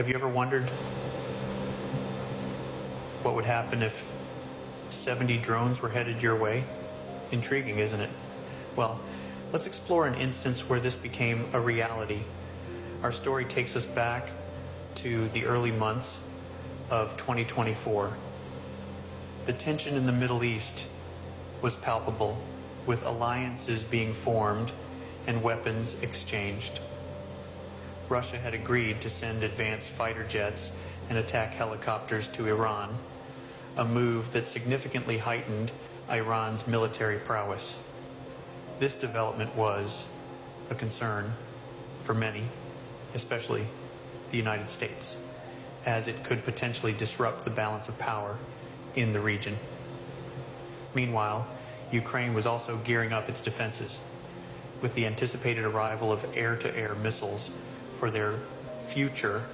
Have you ever wondered what would happen if 70 drones were headed your way? Intriguing, isn't it? Well, let's explore an instance where this became a reality. Our story takes us back to the early months of 2024. The tension in the Middle East was palpable, with alliances being formed and weapons exchanged. Russia had agreed to send advanced fighter jets and attack helicopters to Iran, a move that significantly heightened Iran's military prowess. This development was a concern for many, especially the United States, as it could potentially disrupt the balance of power in the region. Meanwhile, Ukraine was also gearing up its defenses, with the anticipated arrival of air-to-air missiles for their future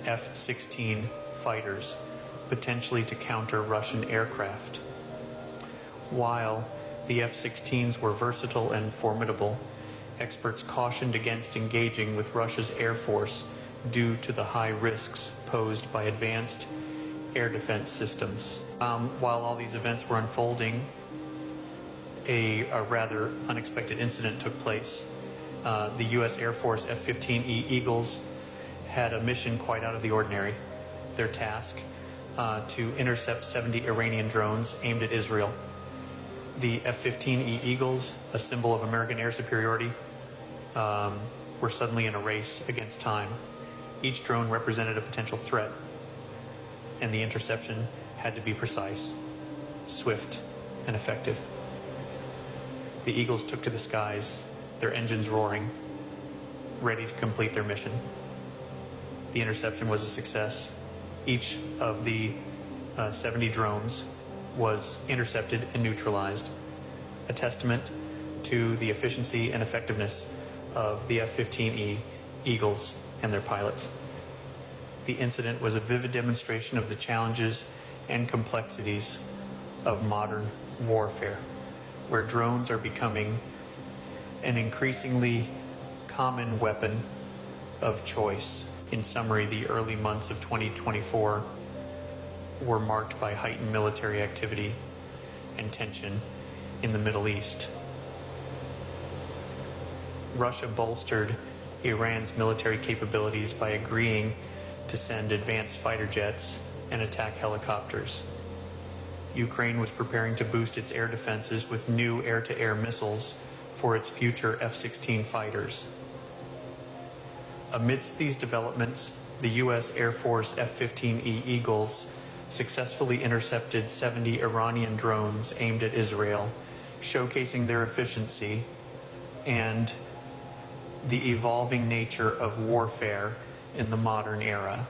F-16 fighters, potentially to counter Russian aircraft. While the F-16s were versatile and formidable, experts cautioned against engaging with Russia's Air Force due to the high risks posed by advanced air defense systems. While all these events were unfolding, a rather unexpected incident took place. The U.S. Air Force F-15E Eagles had a mission quite out of the ordinary. Their task, to intercept 70 Iranian drones aimed at Israel. The F-15E Eagles, a symbol of American air superiority, were suddenly in a race against time. Each drone represented a potential threat, and the interception had to be precise, swift, and effective. The Eagles took to the skies, their engines roaring, ready to complete their mission. The interception was a success. Each of the 70 drones was intercepted and neutralized, a testament to the efficiency and effectiveness of the F-15E Eagles and their pilots. The incident was a vivid demonstration of the challenges and complexities of modern warfare, where drones are becoming an increasingly common weapon of choice. In summary, the early months of 2024 were marked by heightened military activity and tension in the Middle East. Russia bolstered Iran's military capabilities by agreeing to send advanced fighter jets and attack helicopters. Ukraine was preparing to boost its air defenses with new air-to-air missiles for its future F-16 fighters. Amidst these developments, the U.S. Air Force F-15E Eagles successfully intercepted 70 Iranian drones aimed at Israel, showcasing their efficiency and the evolving nature of warfare in the modern era.